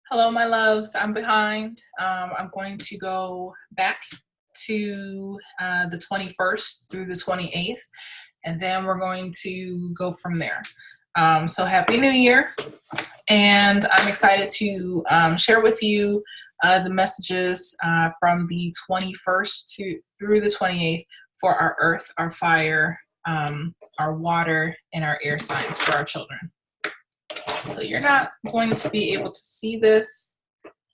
Hello, my loves. I'm behind. I'm going to go back to the 21st through the 28th, and then we're going to go from there. So Happy New Year, and I'm excited to share with you the messages from the 21st through the 28th for our earth, our fire, our water, and our air signs for our children. So you're not going to be able to see this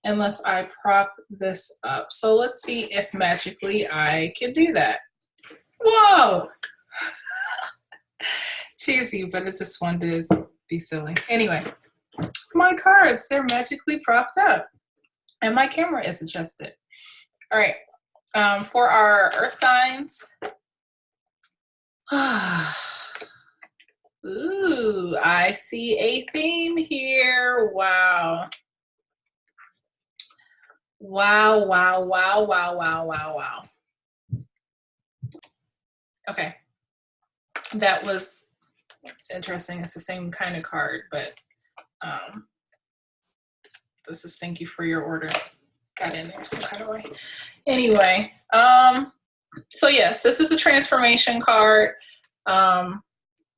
unless I prop this up. So let's see if magically I can do that. Whoa! Cheesy, but it just wanted to be silly. Anyway, my cards, they're magically propped up. And my camera is adjusted. All right, for our earth signs. Ooh, I see a theme here. Wow. Wow, wow, wow, wow, wow, wow, wow. Okay. That's interesting. It's the same kind of card, but this is thank you for your order. Got in there some kind of way. Anyway, so yes, this is a transformation card.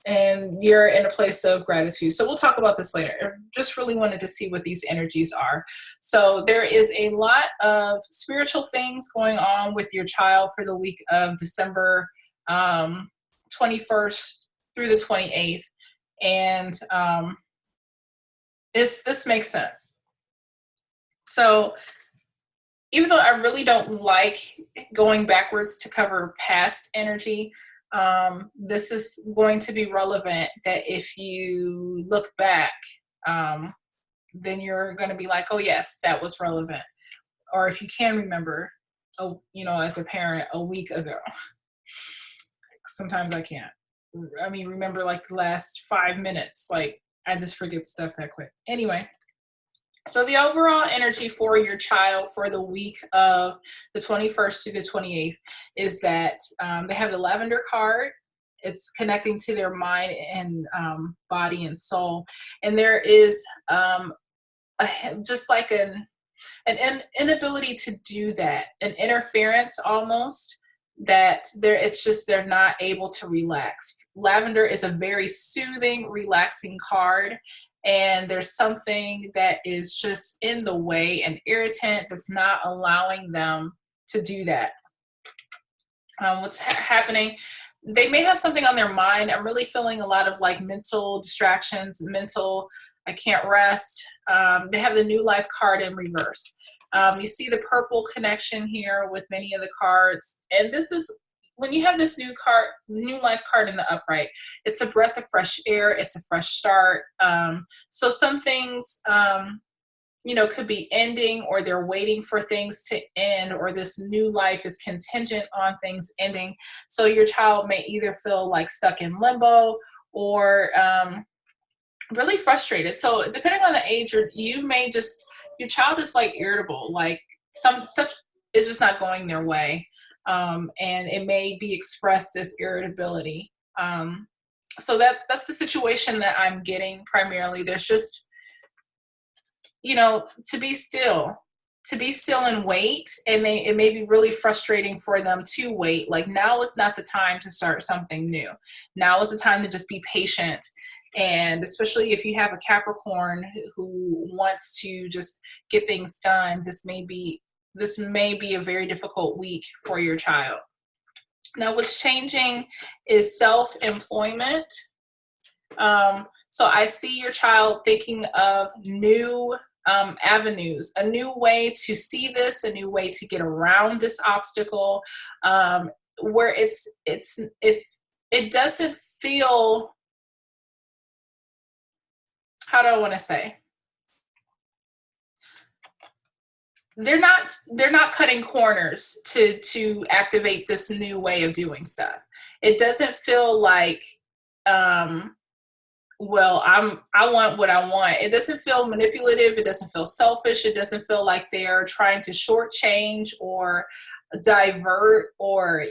And you're in a place of gratitude. So we'll talk about this later. I just really wanted to see what these energies are. So there is a lot of spiritual things going on with your child for the week of December 21st through the 28th. And this makes sense. So even though I really don't like going backwards to cover past energy, this is going to be relevant that if you look back, then you're going to be like, oh yes, that was relevant. Or if you can remember, as a parent a week ago. Sometimes I can't. I mean, remember like the last 5 minutes. Like I just forget stuff that quick. Anyway. So the overall energy for your child for the week of the 21st to the 28th is that they have the lavender card. It's connecting to their mind and body and soul. And there is just like an inability to do that, an interference almost, that they're not able to relax. Lavender is a very soothing, relaxing card. And there's something that is just in the way, an irritant that's not allowing them to do that. What's happening? They may have something on their mind. I'm really feeling a lot of like mental distractions, I can't rest. They have the new life card in reverse. You see the purple connection here with many of the cards. And this is, when you have this new life card in the upright, it's a breath of fresh air. It's a fresh start. So some things, could be ending, or they're waiting for things to end, or this new life is contingent on things ending. So your child may either feel like stuck in limbo or really frustrated. So depending on the age, your child is like irritable, like some stuff is just not going their way. And it may be expressed as irritability. So that's the situation that I'm getting primarily. There's just, to be still and wait. It may be really frustrating for them to wait. Like now is not the time to start something new. Now is the time to just be patient. And especially if you have a Capricorn who wants to just get things done, this may be a very difficult week for your child. Now, what's changing is self-employment. So I see your child thinking of new avenues, a new way to see this, a new way to get around this obstacle, where if it doesn't feel, how do I want to say? They're not cutting corners to activate this new way of doing stuff. It doesn't feel like, I want what I want. It doesn't feel manipulative. It doesn't feel selfish. It doesn't feel like they're trying to shortchange or divert or,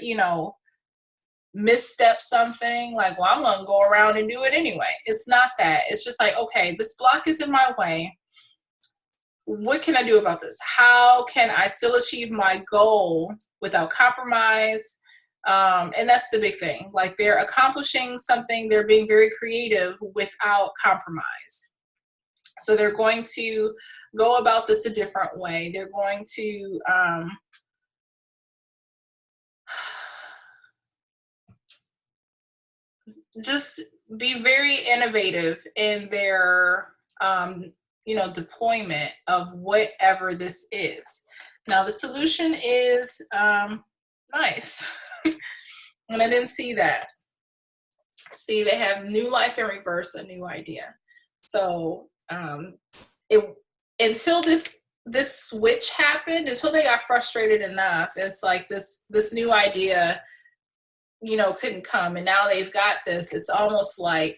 misstep something. Like, well, I'm going to go around and do it anyway. It's not that. It's just like, okay, this block is in my way. what can I do about this? How can I still achieve my goal without compromise? And that's the big thing. Like, they're accomplishing something, they're being very creative without compromise. So they're going to go about this a different way. They're going to just be very innovative in their deployment of whatever this is. Now the solution is nice. And I didn't see that. See, they have new life in reverse, a new idea. So until this switch happened, until they got frustrated enough, it's like this new idea couldn't come, and now they've got this. It's almost like,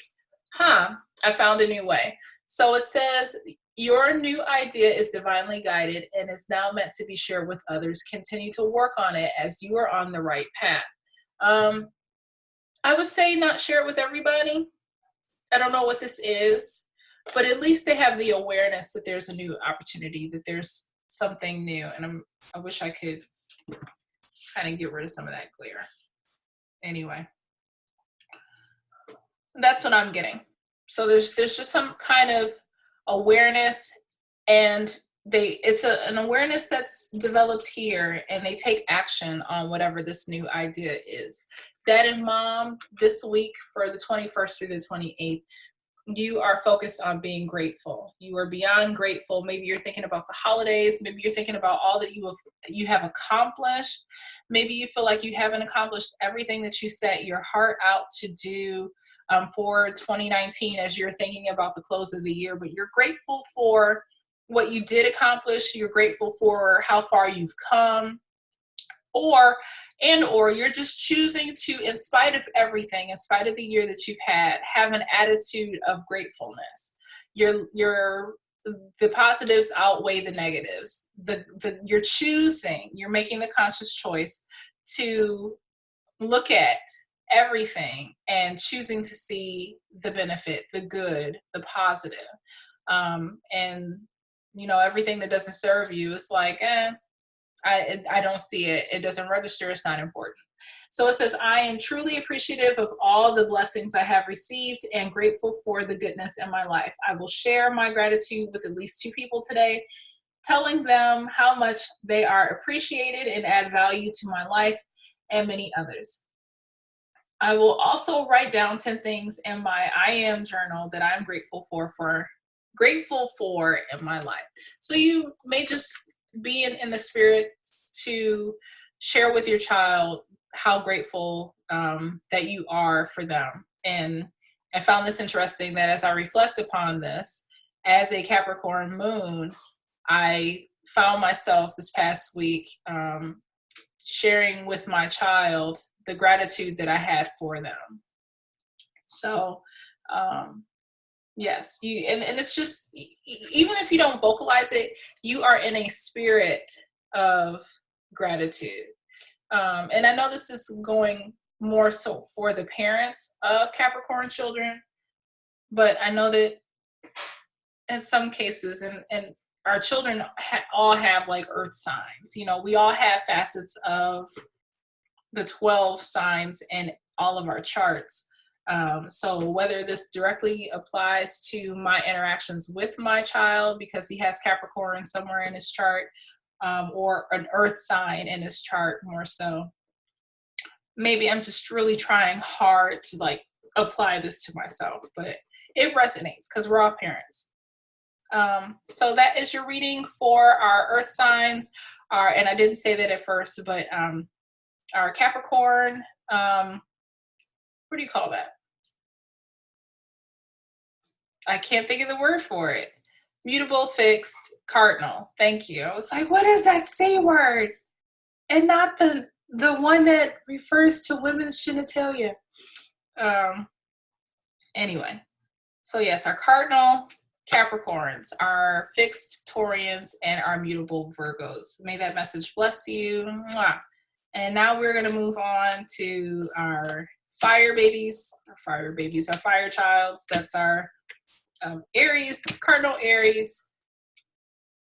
I found a new way. So it says, your new idea is divinely guided and is now meant to be shared with others. Continue to work on it as you are on the right path. I would say not share it with everybody. I don't know what this is, but at least they have the awareness that there's a new opportunity, that there's something new. And I wish I could kind of get rid of some of that glare. Anyway, that's what I'm getting. So there's just some kind of awareness, and it's an awareness that's developed here, and they take action on whatever this new idea is. Dad and Mom, this week for the 21st through the 28th, you are focused on being grateful. You are beyond grateful. Maybe you're thinking about the holidays. Maybe you're thinking about all that you have accomplished. Maybe you feel like you haven't accomplished everything that you set your heart out to do for 2019 as you're thinking about the close of the year. But you're grateful for what you did accomplish. You're grateful for how far you've come. Or you're just choosing to, in spite of everything, in spite of the year that you've had, have an attitude of gratefulness. The positives outweigh the negatives. You're making the conscious choice to look at everything and choosing to see the benefit, the good, the positive. And everything that doesn't serve you is like, I don't see it. It doesn't register. It's not important. So it says, I am truly appreciative of all the blessings I have received and grateful for the goodness in my life. I will share my gratitude with at least 2 people today, telling them how much they are appreciated and add value to my life and many others. I will also write down 10 things in my I am journal that I'm grateful for in my life. So you may just be in the spirit to share with your child how grateful that you are for them. And I found this interesting, that as I reflect upon this, as a Capricorn moon, I found myself this past week sharing with my child the gratitude that I had for them. So yes, and it's just, even if you don't vocalize it, you are in a spirit of gratitude. And I know this is going more so for the parents of Capricorn children, but I know that in some cases, and our children all have like earth signs. We all have facets of the 12 signs in all of our charts. So whether this directly applies to my interactions with my child because he has Capricorn somewhere in his chart, or an earth sign in his chart more so, maybe I'm just really trying hard to like apply this to myself, but it resonates because we're all parents. So that is your reading for our earth signs, and I didn't say that at first, but our Capricorn, what do you call that? I can't think of the word for it. Mutable, fixed, cardinal. Thank you. I was like, what is that C word? And not the one that refers to women's genitalia. Anyway, so yes, our cardinal Capricorns, our fixed Taurians, and our mutable Virgos. May that message bless you. Mwah. And now we're going to move on to our fire babies, our fire childs. That's our Aries, cardinal Aries.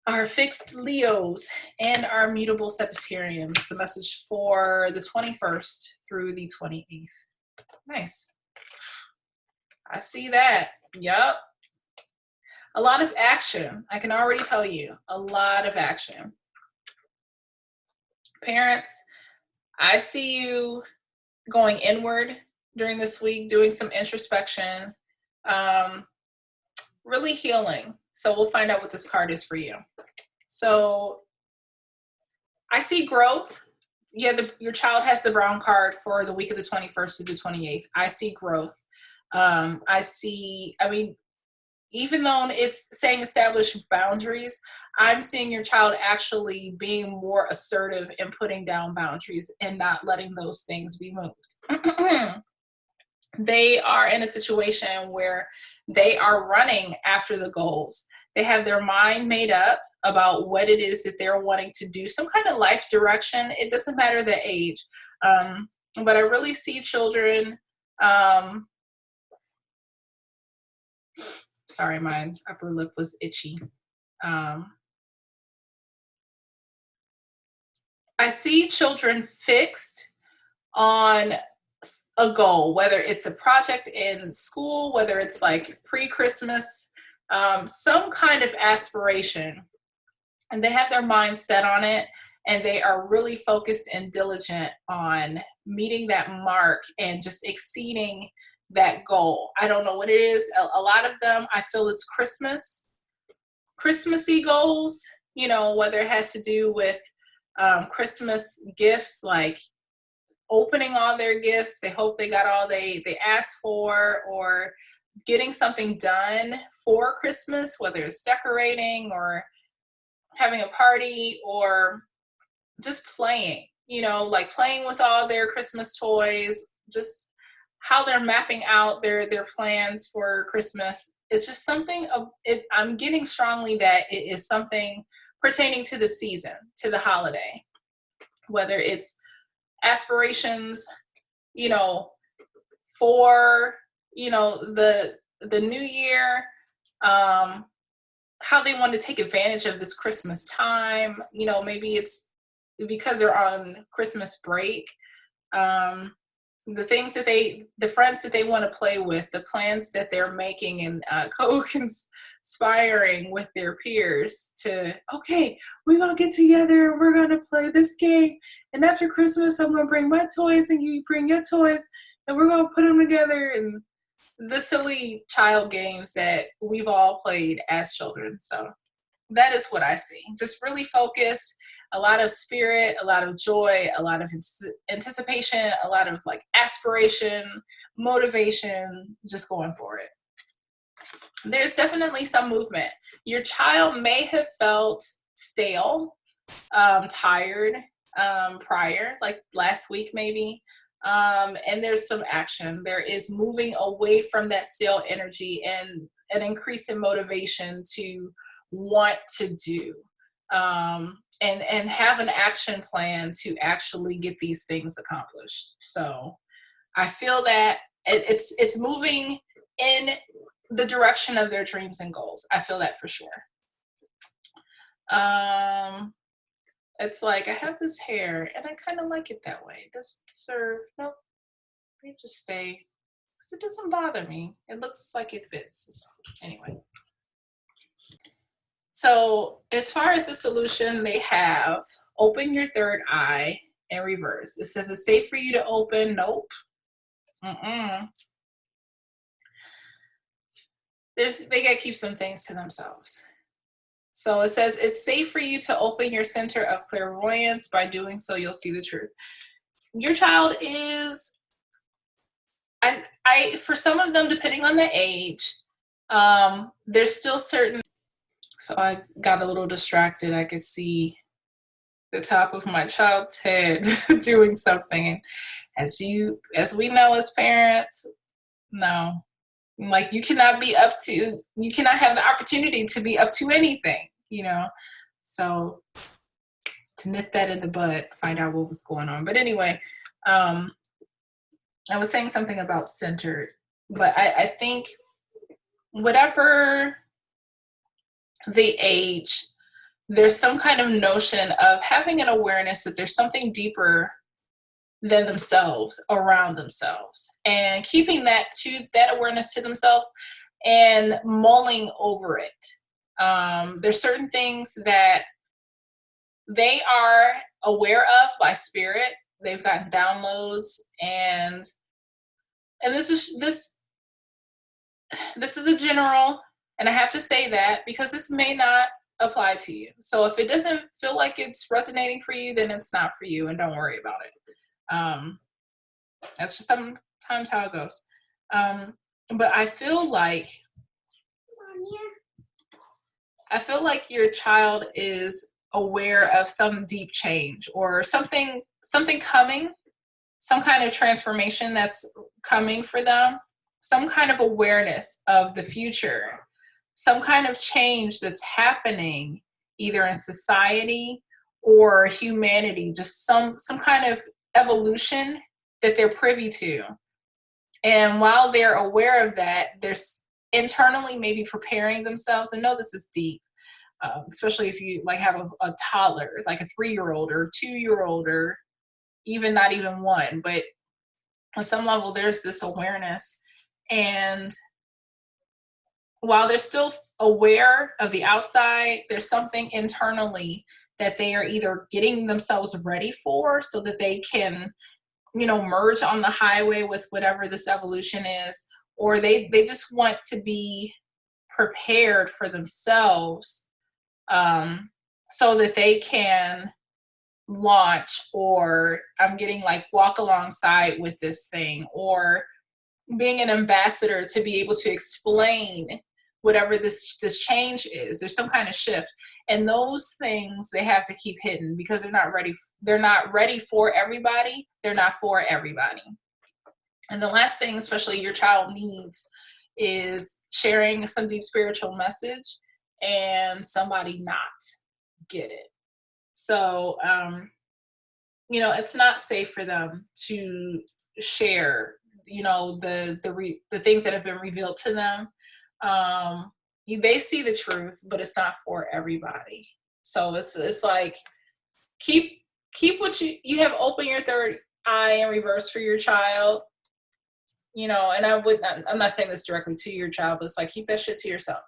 our fixed Leos, and our mutable Sagittarians. The message for the 21st through the 28th. Nice. I see that. Yup. A lot of action. I can already tell you. A lot of action. Parents, I see you going inward during this week, doing some introspection, really healing. So we'll find out what this card is for you. So I see growth. Yeah, your child has the brown card for the week of the 21st to the 28th. I see growth. I mean, even though it's saying establish boundaries, I'm seeing your child actually being more assertive and putting down boundaries and not letting those things be moved. They are in a situation where they are running after the goals. They have their mind made up about what it is that they're wanting to do, some kind of life direction. It doesn't matter the age. But I really see children, sorry, my upper lip was itchy. I see children fixed on a goal, whether it's a project in school, whether it's like pre-Christmas, some kind of aspiration, and they have their mind set on it, and they are really focused and diligent on meeting that mark and just exceeding that goal. I don't know what it is. A lot of them, I feel it's Christmassy goals, you know, whether it has to do with Christmas gifts, like opening all their gifts. They hope they got all they asked for, or getting something done for Christmas, whether it's decorating or having a party or just playing, you know, like playing with all their Christmas toys, just how they're mapping out their plans for Christmas. It's just something I'm getting strongly that it is something pertaining to the season, to the holiday, whether it's aspirations, you know, for, you know, the new year, how they want to take advantage of this Christmas time. You know, maybe it's because they're on Christmas break. The things that the friends that they want to play with, the plans that they're making and co-conspiring with their peers to, okay, we're going to get together, we're going to play this game, and after Christmas, I'm going to bring my toys and you bring your toys, and we're going to put them together, and the silly child games that we've all played as children. So that is what I see. Just really focused, a lot of spirit, a lot of joy, a lot of anticipation, a lot of like aspiration, motivation, just going for it. There's definitely some movement. Your child may have felt stale, tired prior, like last week maybe. And there's some action. There is moving away from that stale energy and an increase in motivation to want to do, and have an action plan to actually get these things accomplished. So I feel that it's moving in the direction of their dreams and goals. I feel that for sure. It's like, I have this hair and I kind of like it that way. It doesn't deserve, nope, you just stay, because it doesn't bother me. It looks like it fits. Anyway. So as far as the solution, they have open your third eye and reverse. It says it's safe for you to open. Nope. They got to keep some things to themselves. So it says it's safe for you to open your center of clairvoyance. By doing so, you'll see the truth. Your child is, for some of them, depending on the age, there's still certain. So I got a little distracted. I could see the top of my child's head doing something. As we know as parents, no. Like, you cannot have the opportunity to be up to anything, you know? So to nip that in the bud, find out what was going on. But anyway, I was saying something about centered, but I think whatever the age, there's some kind of notion of having an awareness that there's something deeper than themselves around themselves, and keeping that awareness to themselves and mulling over it. There's certain things that they are aware of by spirit. They've gotten downloads, and this is a general, and I have to say that because this may not apply to you. So if it doesn't feel like it's resonating for you, then it's not for you, and don't worry about it. That's just sometimes how it goes. But I feel like your child is aware of some deep change or something coming, some kind of transformation that's coming for them, some kind of awareness of the future, some kind of change that's happening either in society or humanity, just some kind of evolution that they're privy to. And while they're aware of that, they're internally maybe preparing themselves. And know this is deep, especially if you like have a toddler, like a 3-year-old or 2-year-old, or even not even one, but on some level there's this awareness. And while they're still aware of the outside, there's something internally that they are either getting themselves ready for so that they can, merge on the highway with whatever this evolution is, or they just want to be prepared for themselves, so that they can launch, or I'm getting like walk alongside with this thing, or being an ambassador to be able to explain whatever this change is. There's some kind of shift, and those things they have to keep hidden because they're not ready for everybody. They're not for everybody. And the last thing, especially your child needs, is sharing some deep spiritual message and somebody not get it. So it's not safe for them to share the things that have been revealed to them. They see the truth, but it's not for everybody. So it's like keep what you have open your third eye in reverse for your child, and I'm not saying this directly to your child, but it's like keep that shit to yourself.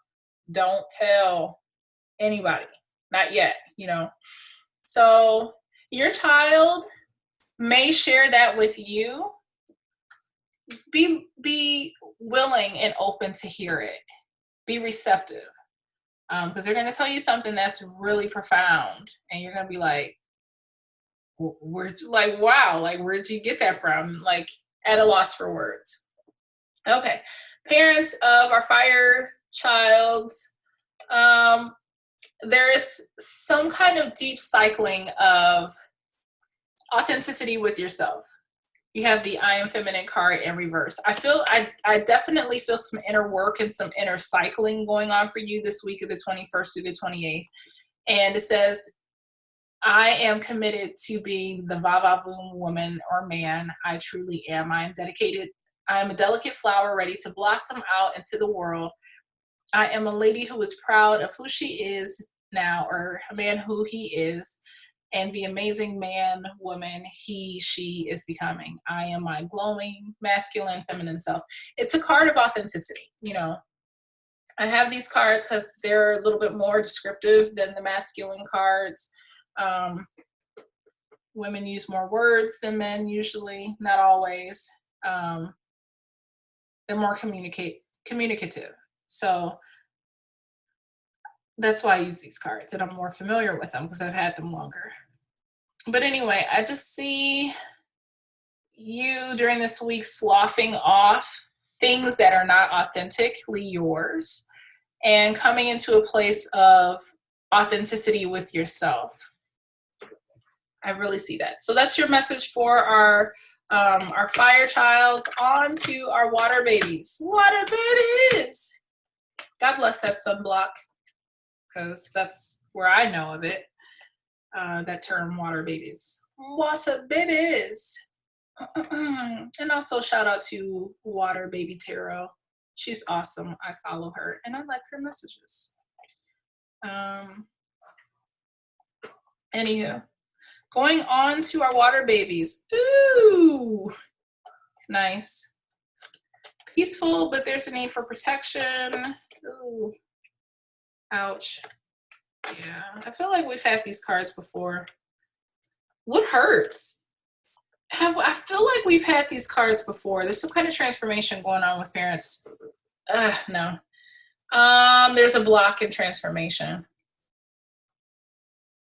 Don't tell anybody, not yet. So your child may share that with you. Be willing and open to hear it. Be receptive, because they're going to tell you something that's really profound, and you're going to be like, wow, like where'd you get that from? Like at a loss for words. Okay, parents of our fire child, there is some kind of deep cycling of authenticity with yourself. You have the I am feminine card in reverse. I definitely feel some inner work and some inner cycling going on for you this week of the 21st through the 28th. And it says, I am committed to being the va-va-voom woman or man I truly am. I am a delicate flower ready to blossom out into the world. I am a lady who is proud of who she is now, or a man who he is, and the amazing man, woman, she is becoming. I am my glowing, masculine, feminine self. It's a card of authenticity. I have these cards because they're a little bit more descriptive than the masculine cards. Women use more words than men usually, not always. They're more communicative. So that's why I use these cards, and I'm more familiar with them because I've had them longer. But anyway, I just see you during this week sloughing off things that are not authentically yours and coming into a place of authenticity with yourself. I really see that. So that's your message for our fire childs. On to our water babies. Water babies! God bless that sunblock, because that's where I know of it. That term, water babies. Water babies. And also shout out to Water Baby Tarot. She's awesome. I follow her and I like her messages. Anywho, going on to our water babies. Ooh, nice. Peaceful, but there's a need for protection. Ooh, ouch. Yeah, I feel like we've had these cards before. What hurts? I feel like we've had these cards before. There's some kind of transformation going on with parents. No. There's a block in transformation.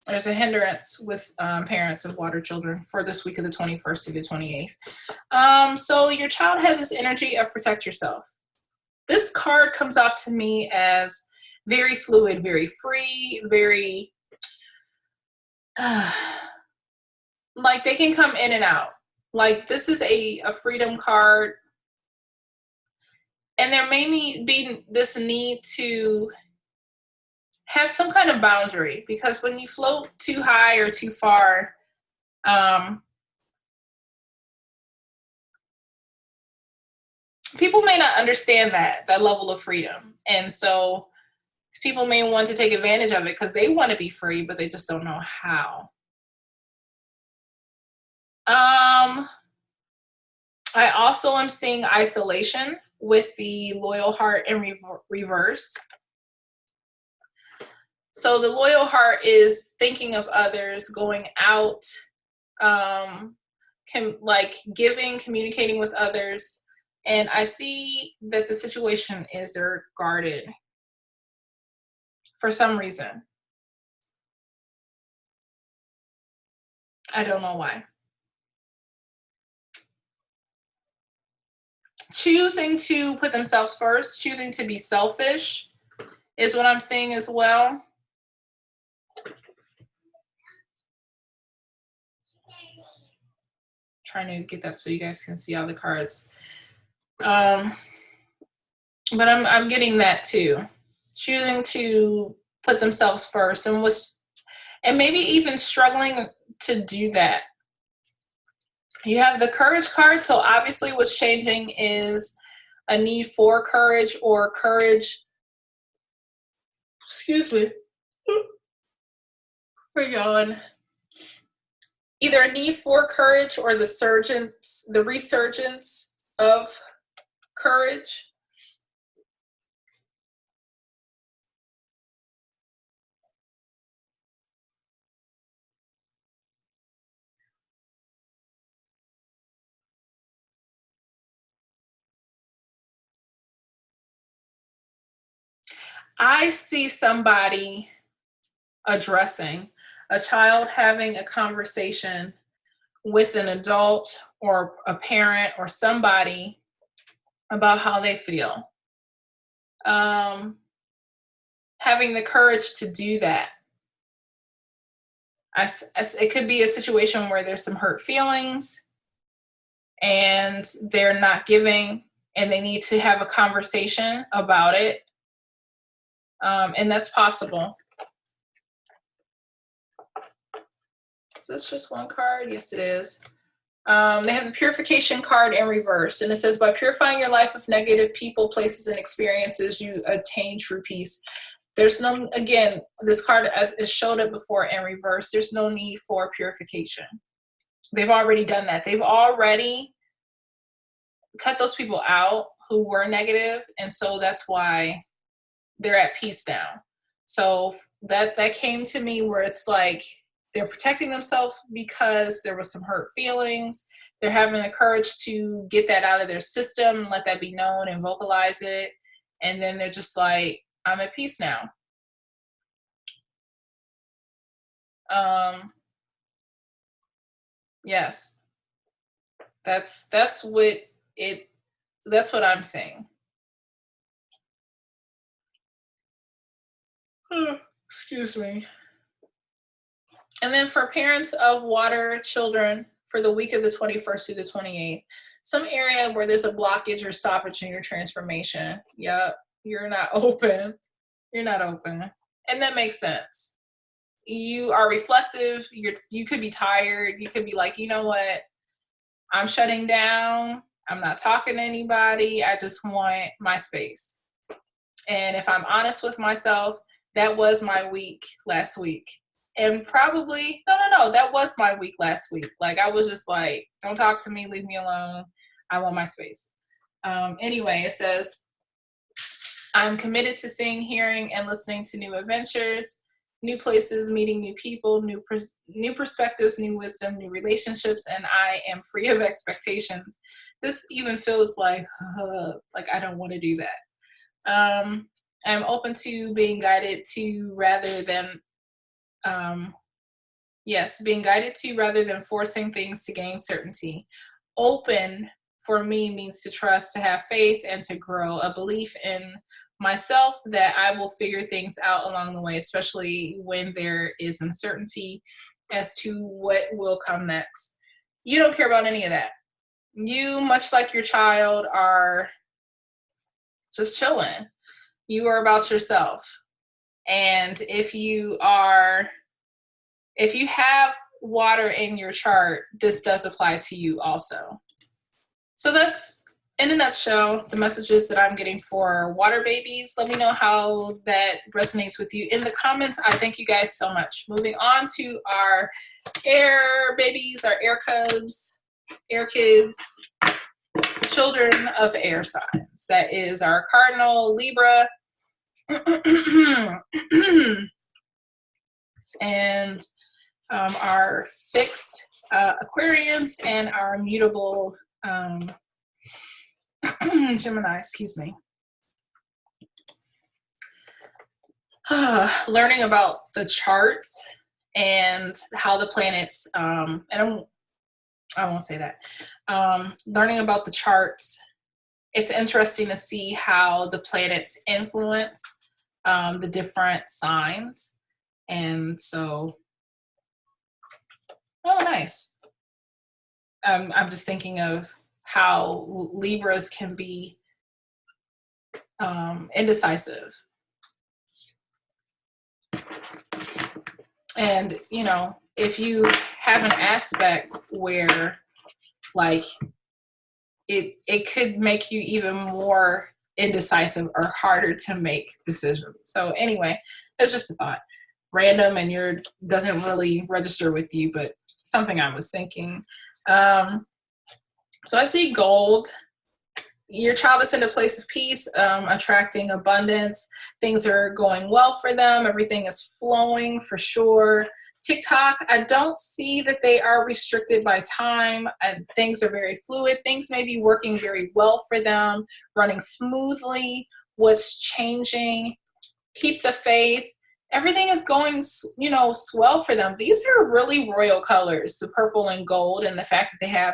There's a hindrance with parents of water children for this week of the 21st to the 28th. So your child has this energy of protect yourself. This card comes off to me as very fluid, very free, very, like they can come in and out. Like this is a freedom card. And there may be this need to have some kind of boundary, because when you float too high or too far, people may not understand that level of freedom. And so people may want to take advantage of it because they want to be free, but they just don't know how. I also am seeing isolation with the loyal heart in reverse. So the loyal heart is thinking of others, going out, giving, communicating with others. And I see that the situation is they're guarded for some reason. I don't know why. Choosing to put themselves first, choosing to be selfish is what I'm seeing as well. Trying to get that so you guys can see all the cards. But I'm getting that too. Choosing to put themselves first and maybe even struggling to do that. You have the courage card, so obviously what's changing is a need for courage or courage. Excuse me. We're going. Either a need for courage or the resurgence of courage. I see somebody addressing a child having a conversation with an adult or a parent or somebody about how they feel. Having the courage to do that. It could be a situation where there's some hurt feelings and they're not giving and they need to have a conversation about it. And that's possible. Is this just one card? Yes, it is. They have the purification card in reverse. And it says, by purifying your life of negative people, places, and experiences, you attain true peace. There's no, again, this card as it showed it before in reverse, there's no need for purification. They've already done that. They've already cut those people out who were negative. And so that's why they're at peace now. So that came to me where it's like they're protecting themselves because there was some hurt feelings. They're having the courage to get that out of their system, let that be known and vocalize it. And then they're just like, I'm at peace now. Yes. That's what I'm saying. Excuse me. And then for parents of water children for the week of the 21st to the 28th, some area where there's a blockage or stoppage in your transformation. Yep, you're not open. You're not open. And that makes sense. You are reflective. You could be tired. You could be like, you know what? I'm shutting down. I'm not talking to anybody. I just want my space. And if I'm honest with myself, that was my week last week. and probably, no, that was my week last week. Like, I was just like, don't talk to me, leave me alone. I want my space. Anyway, it says, I'm committed to seeing, hearing, and listening to new adventures, new places, meeting new people, new perspectives, new wisdom, new relationships, and I am free of expectations. This even feels like I don't want to do that. I'm open to being guided to rather than, being guided to rather than forcing things to gain certainty. Open for me means to trust, to have faith, and to grow, a belief in myself that I will figure things out along the way, especially when there is uncertainty as to what will come next. You don't care about any of that. You, much like your child, are just chilling. You are about yourself. And if you have water in your chart, this does apply to you also. So that's, in a nutshell, the messages that I'm getting for water babies. Let me know how that resonates with you in the comments. I thank you guys so much. Moving on to our air babies, our air cubs, air kids, children of air signs. That is our cardinal, Libra, and our fixed Aquarians, and our mutable Gemini, excuse me. Learning about the charts and how the planets, and I won't say that. Learning about the charts, it's interesting to see how the planets influence the different signs. And so, oh, nice. I'm just thinking of how Libras can be indecisive. And, you know, if you have an aspect where, like, it could make you even more indecisive or harder to make decisions. So anyway, that's just a thought. Random, and doesn't really register with you, but something I was thinking. So I see gold. Your child is in a place of peace, attracting abundance. Things are going well for them. Everything is flowing for sure. TikTok, I don't see that they are restricted by time. And things are very fluid. Things may be working very well for them, running smoothly. What's changing? Keep the faith. Everything is going, you know, swell for them. These are really royal colors, the purple and gold, and the fact that they have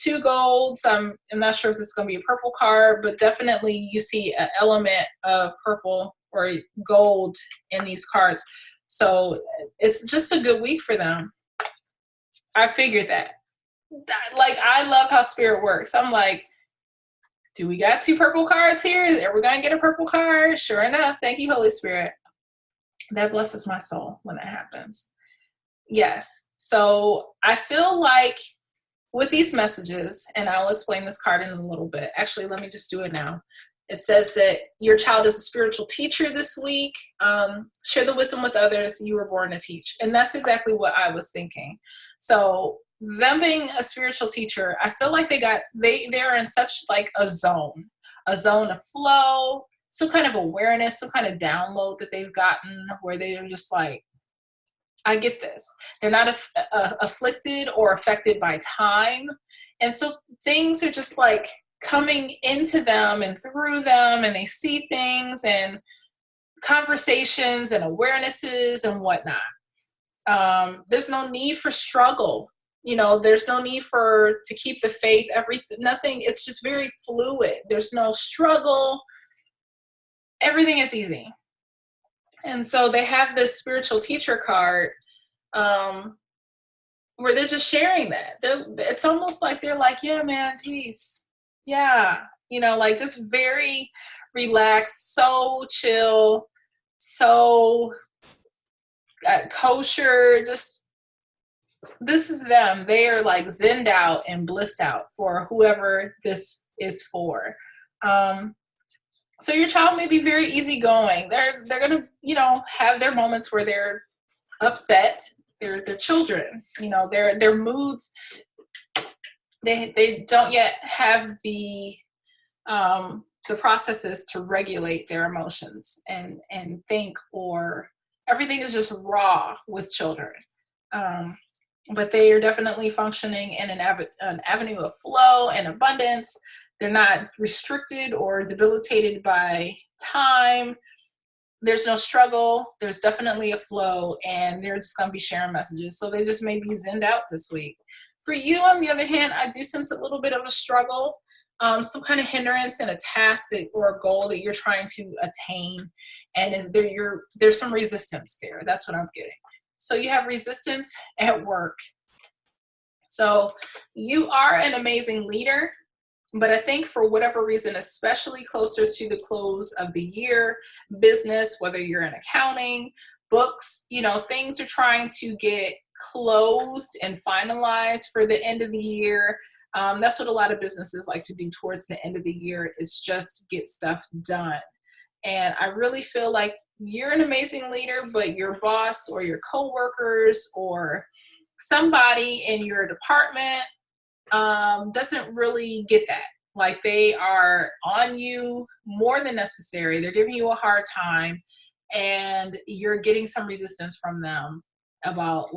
2 golds. I'm not sure if this is going to be a purple card, but definitely you see an element of purple or gold in these cards. So it's just a good week for them. I figured that. Like, I love how spirit works. I'm like, do we got 2 purple cards here? Are we going to get a purple card? Sure enough. Thank you, Holy Spirit. That blesses my soul when that happens. Yes. So I feel like with these messages, and I'll explain this card in a little bit. Actually, let me just do it now. It says that your child is a spiritual teacher this week. Share the wisdom with others. You were born to teach. And that's exactly what I was thinking. So them being a spiritual teacher, I feel like they're in such like a zone of flow, some kind of awareness, some kind of download that they've gotten where they're just like, I get this. They're not afflicted or affected by time. And so things are just like coming into them and through them, and they see things and conversations and awarenesses and whatnot. There's no need for struggle. You know, there's no need to keep the faith, nothing. It's just very fluid. There's no struggle. Everything is easy. And so they have this spiritual teacher card where they're just sharing that. It's almost like they're like, yeah, man, peace. Yeah. You know, like just very relaxed, so chill, so kosher. Just, this is them. They are like zenned out and blissed out for whoever this is for. So your child may be very easygoing. They're going to, you know, have their moments where they're upset. They're children, you know, their moods, they don't yet have the processes to regulate their emotions and think, or everything is just raw with children. But they are definitely functioning in an avenue of flow and abundance. They're not restricted or debilitated by time. There's no struggle. There's definitely a flow, and they're just going to be sharing messages. So they just may be zenned out this week. For you, on the other hand, I do sense a little bit of a struggle, some kind of hindrance in a task or a goal that you're trying to attain, and there's some resistance there. That's what I'm getting. So you have resistance at work. So you are an amazing leader, but I think for whatever reason, especially closer to the close of the year, business, whether you're in accounting, books, you know, things are trying to get closed and finalized for the end of the year. That's what a lot of businesses like to do towards the end of the year, is just get stuff done. And I really feel like you're an amazing leader, but your boss or your coworkers or somebody in your department doesn't really get that. Like, they are on you more than necessary. They're giving you a hard time, and you're getting some resistance from them about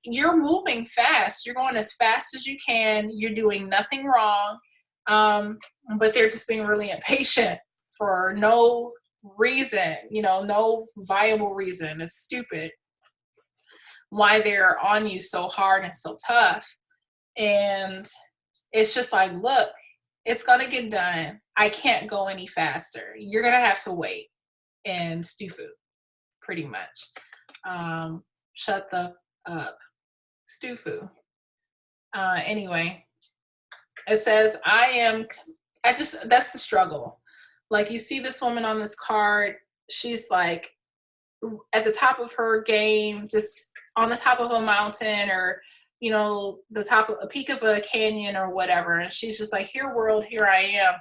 you're moving fast. You're going as fast as you can. You're doing nothing wrong. But they're just being really impatient for no reason, you know, no viable reason. It's stupid why they're on you so hard and so tough. And it's just like, look, it's going to get done. I can't go any faster. You're going to have to wait and stew food, pretty much. Shut the up. Stew food. Anyway, it says, that's the struggle. Like, you see this woman on this card, she's like at the top of her game, just on the top of a mountain, or, you know, the top of a peak of a canyon or whatever. And she's just like, here world, here I am.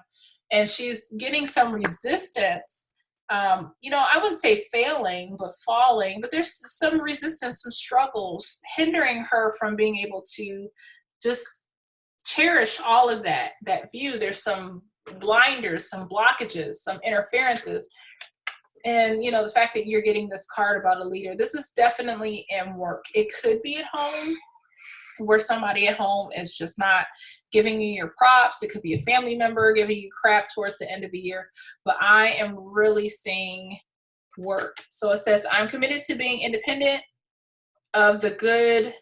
And she's getting some resistance. You know, I wouldn't say failing, but falling, but there's some resistance, some struggles hindering her from being able to just cherish all of that view. There's some blinders, some blockages, some interferences. And, you know, the fact that you're getting this card about a leader, this is definitely in work. It could be at home, where somebody at home is just not giving you your props. It could be a family member giving you crap towards the end of the year. But I am really seeing work. So it says, I'm committed to being independent of the good.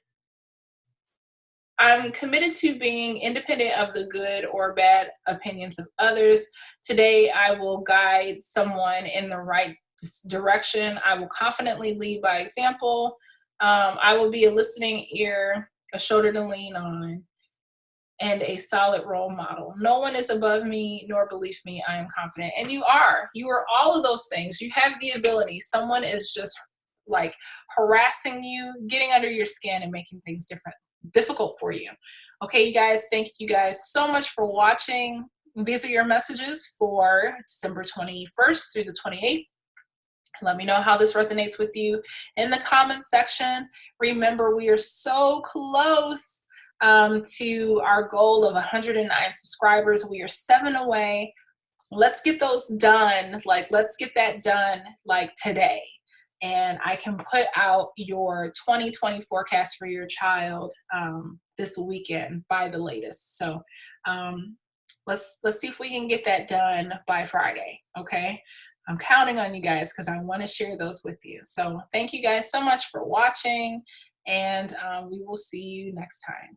I'm committed to being independent of the good or bad opinions of others. Today, I will guide someone in the right direction. I will confidently lead by example. I will be a listening ear, a shoulder to lean on, and a solid role model. No one is above me nor beneath me. I am confident. And you are all of those things. You have the ability. Someone is just like harassing you, getting under your skin, and making things difficult for you. Okay, you guys, thank you guys so much for watching. These are your messages for December 21st through the 28th. Let me know how this resonates with you in the comments section. Remember, we are so close to our goal of 109 subscribers. We are 7 away. Let's get those done. Let's get that done today. And I can put out your 2020 forecast for your child this weekend by the latest. So let's see if we can get that done by Friday, okay? I'm counting on you guys because I want to share those with you. So thank you guys so much for watching, and we will see you next time.